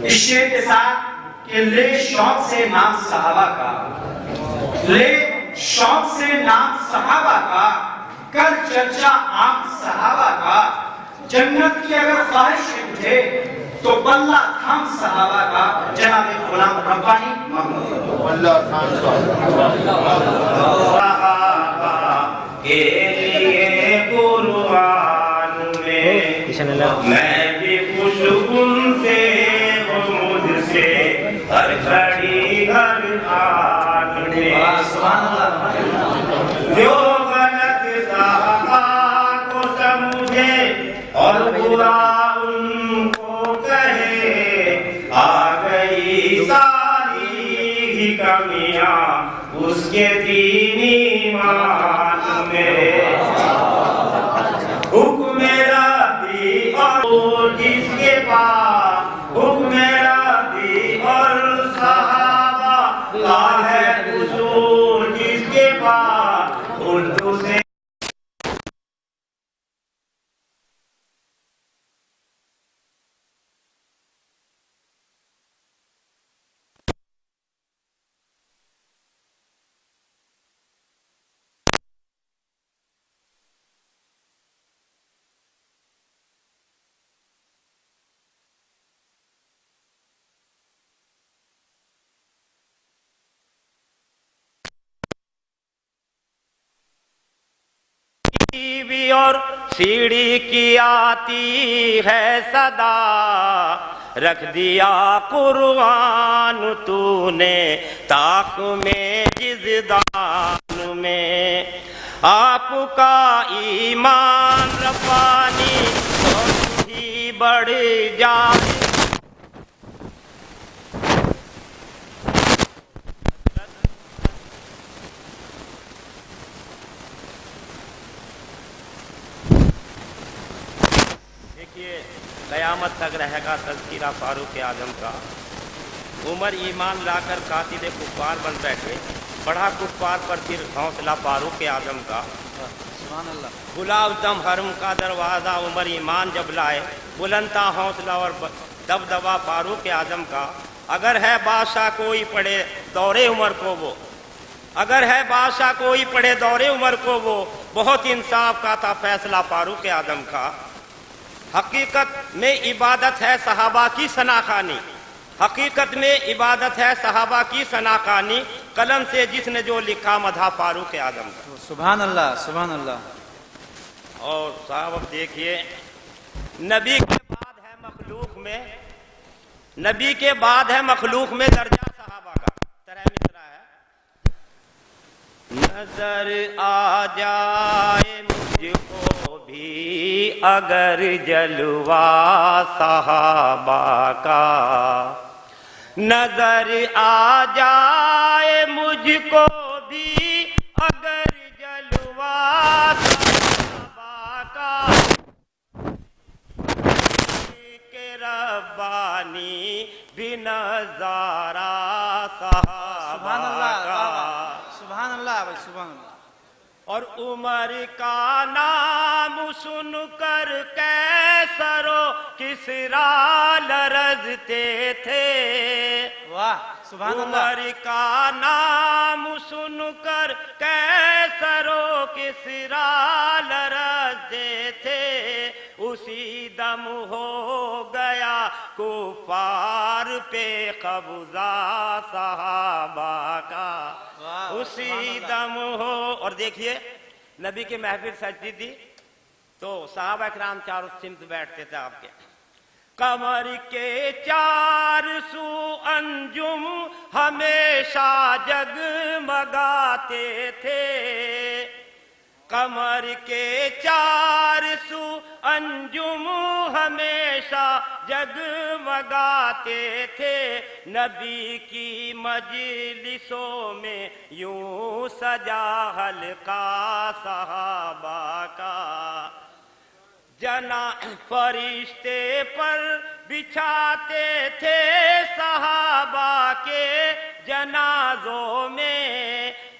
اس شعر کے ساتھ کہ لے شوق سے نام صحابہ کا، لے شوق سے نام صحابہ کا، کر چرچا عام صحابہ کا، جنت کی اگر خواہش ہے تجھے تو بلّہ تھام صحابہ کا، جناب غلام ربانی محمود بلّہ تھام صحابہ کے لیے قرآن میں بھی خوش ان سے وہ مجھ سے ہر گھڑی ہر آن میں جو غلط صحابہ کو سمجھے اور برا ان کو کہے، آ گئی ساری ہی کمیاں اس کے دین ایمان میں، حکم ربی اور جس کے پاس حکم ربی اور صحابہ کا ہے حضور جس کے پاس اردو سے ٹی وی اور سیڑھی کی آتی ہے صدا، رکھ دیا قرآن تو نے طاق میں جزدان میں، آپ کا ایمان ربانی بہت ہی بڑھ جائے، قیامت تک رہے گا تذکرہ فاروق اعظم کا۔ عمر ایمان لا کر قاتل کفار بن بیٹھے، بڑھا کفار پر پھر حوصلہ فاروق اعظم کا۔ گلاب دم حرم کا دروازہ عمر ایمان جب لائے، بلند تھا حوصلہ اور دبدبا فاروق اعظم کا۔ اگر ہے بادشاہ کوئی پڑھے دور عمر کو وہ، اگر ہے بادشاہ کوئی پڑھے دور عمر کو وہ، بہت انصاف کا تھا فیصلہ فاروق اعظم کا۔ حقیقت میں عبادت ہے صحابہ کی ثناخوانی، حقیقت میں عبادت ہے صحابہ کی ثناخوانی، قلم سے جس نے جو لکھا مدح فاروق اعظم کا۔ سبحان اللہ سبحان اللہ۔ اور صاحب اب دیکھیے، نبی کے بعد ہے مخلوق میں، نبی کے بعد ہے مخلوق میں درجہ صحابہ کا۔ طرح مصرع ہے، نظر آ جائے مجھ کو بھی اگر جلوہ صحابہ کا، نظر آ جائے مجھ کو بھی اگر جلوہ صحابہ کا، کہ ربانی بھی نظارہ صحابہ کا۔ سبحان اللہ بھائی سبحان اللہ۔ اور عمر کا نام سن کر قیصر و کسریٰ لرزتے تھے، واہ سبحان اللہ۔ عمر کا نام سن کر قیصر و کسریٰ لرزتے تھے، اسی دم ہو گیا کفار پہ قبضہ صحابہ کا، اسی دم ہو۔ اور دیکھیے نبی کی محفل سجتی تھی تو صحابہ کرام چاروں سمت بیٹھتے تھے آپ کے، قمر کے چار سو انجم ہمیشہ جگمگاتے تھے، قمر کے چار سو انجم ہمیشہ جگمگاتے تھے، نبی کی مجلسوں میں یوں سجا حلقہ صحابہ کا، جنا فرشتے پر بچھاتے تھے صحابہ کے جنازوں میں،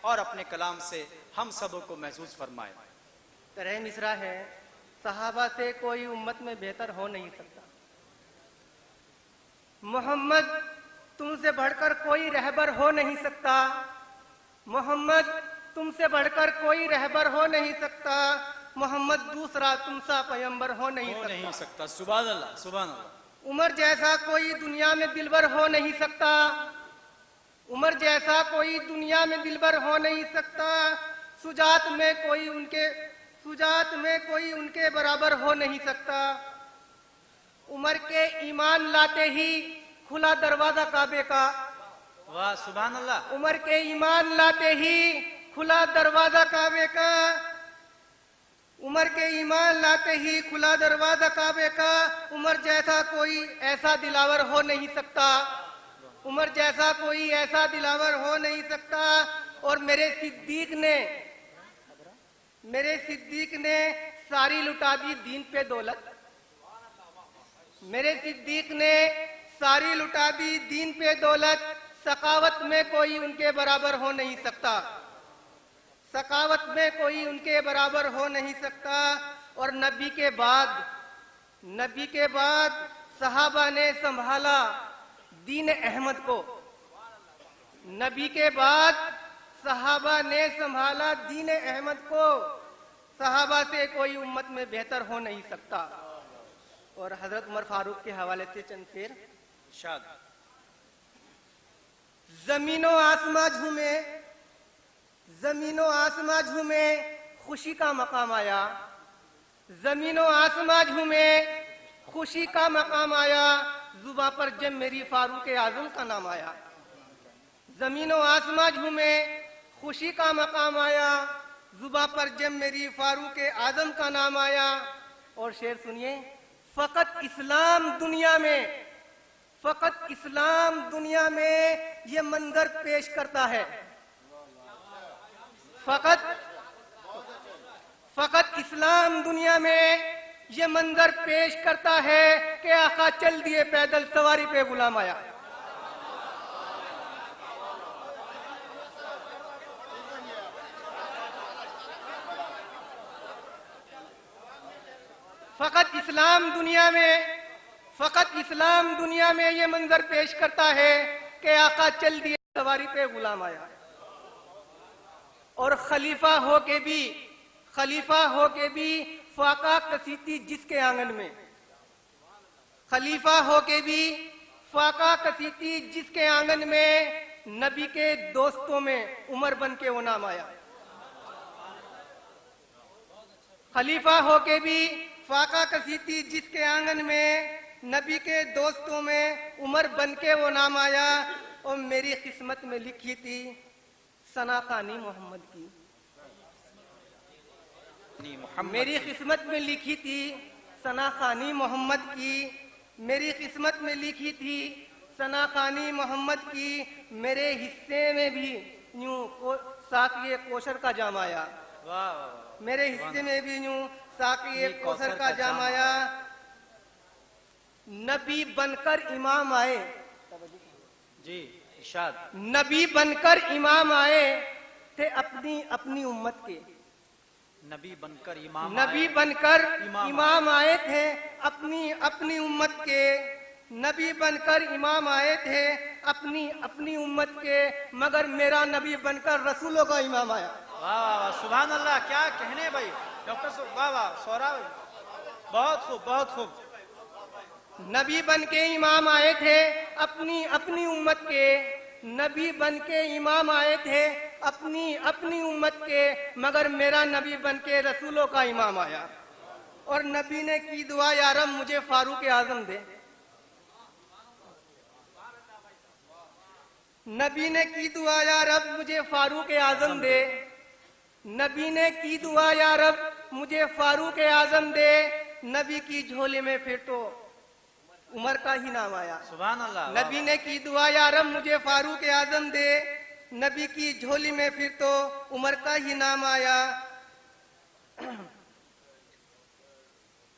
اور اپنے کلام سے ہم سبوں کو محسوس فرمائے۔ طرح مصرع ہے، صحابہ سے کوئی امت میں بہتر ہو نہیں سکتا۔ محمد تم سے بڑھ کر کوئی رہبر ہو نہیں سکتا۔ محمد تم سے بڑھ کر کوئی رہبر ہو نہیں سکتا۔ محمد دوسرا تم سا پیغمبر ہو نہیں سکتا۔ سبحان اللہ، سبحان اللہ۔ عمر جیسا کوئی دنیا میں دلبر ہو نہیں سکتا۔ عمر جیسا کوئی دنیا میں دلبر ہو نہیں سکتا۔ شجاعت میں کوئی ان کے برابر ہو نہیں سکتا۔ عمر کے ایمان لاتے ہی کھلا دروازہ کعبے کا۔ واہ سبحان اللہ۔ عمر کے ایمان لاتے ہی کھلا دروازہ کعبے کا۔ عمر کے ایمان لاتے ہی کھلا دروازہ کعبے کا۔ عمر جیسا کوئی ایسا دلاور ہو نہیں سکتا۔ عمر جیسا کوئی ایسا دلاور ہو نہیں سکتا۔ اور میرے صدیق نے ساری لٹا دی دین پہ دولت۔ میرے صدیق نے ساری لٹا دی دین پہ دولت۔ سخاوت میں کوئی ان کے برابر ہو نہیں سکتا۔ سخاوت میں کوئی ان کے برابر ہو نہیں سکتا۔ اور نبی کے بعد صحابہ نے سنبھالا دین احمد کو۔ نبی کے بعد صحابہ نے سنبھالا دین احمد کو۔ صحابہ سے کوئی امت میں بہتر ہو نہیں سکتا۔ اور حضرت عمر فاروق کے حوالے سے چند پھر ارشاد۔ زمین و آسماں جھومے خوشی کا مقام آیا۔ زمین و آسماں جھومے خوشی کا مقام آیا۔ زباں پر جب میری فاروق اعظم کا نام آیا۔ زمین و آسماں جھومے خوشی کا مقام آیا۔ زباں پر جب میری فاروق اعظم کا نام آیا۔ اور شعر سنیے، فقط اسلام دنیا میں یہ منظر پیش کرتا ہے۔ فقط اسلام دنیا میں یہ منظر پیش کرتا ہے کہ آقا چل دیے پیدل، سواری پہ غلام آیا۔ فقط اسلام دنیا میں یہ منظر پیش کرتا ہے کہ آقا چل دیے سواری پہ غلام آیا۔ اور خلیفہ ہو کے بھی فاقہ کسیتی جس کے آنگن میں۔ خلیفہ ہو کے بھی فاقہ کسیتی جس کے آنگن میں۔ نبی کے دوستوں میں عمر بن کے وہ نام آیا۔ خلیفہ ہو کے بھی فاقہ کسیتی جس کے آنگن میں۔ نبی کے دوستوں میں عمر بن کے وہ نام آیا۔ اور میری قسمت میں لکھی تھی ثنا خوانی محمد کی۔ میری قسمت میں لکھی تھی ثنا خوانی محمد کی۔ میری قسمت میں لکھی تھی ثنا خوانی محمد کی۔ میرے حصے میں بھی یوں ساقی کوثر کا جام آیا۔ میرے حصے میں بھی یوں ساقی کوثر کا جام آیا۔ نبی بن کر امام آئے۔ جی ارشاد۔ نبی بن کر امام آئے تھے اپنی امت کے۔ نبی بن کر امام آئے تھے اپنی امت کے۔ نبی بن کر امام آئے تھے اپنی امت کے، مگر میرا نبی بن کر رسولوں کا امام آیا۔ واہ سبحان اللہ، کیا کہنے بھائی ڈاکٹر صاحب، واہ واہ سورا بھائی، بہت خوب بہت خوب۔ نبی بن کے امام آئے تھے اپنی امت کے۔ نبی بن کے امام آئے تھے اپنی امت کے، مگر میرا نبی بن کے رسولوں کا امام آیا۔ اور نبی نے کی دعا، یا رب مجھے فاروق اعظم دے۔ نبی نے کی دعا، یا رب مجھے فاروق اعظم دے۔ نبی نے کی دعا، یا رب مجھے فاروق اعظم دے۔ نبی کی جھولی میں پھر تو عمر کا ہی نام آیا۔ سبحان اللہ۔ نبی نے کی دعا، یا رب مجھے فاروق اعظم دے۔ نبی کی جھولی میں پھر تو عمر کا ہی نام آیا۔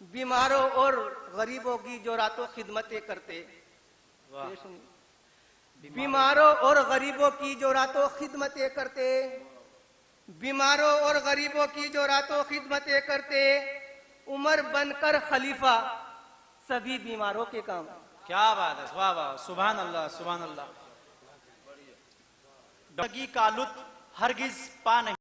بیماروں اور غریبوں کی جو راتوں خدمتیں کرتے، بیماروں اور غریبوں کی جو راتوں خدمتیں کرتے، بیماروں اور غریبوں کی جو راتوں خدمتیں کرتے، عمر بن کر خلیفہ سبھی بیماروں کے کام۔ کیا بات ہے، واہ واہ، سبحان اللہ سبحان اللہ۔ زندگی کا لطف ہرگز پا نہیں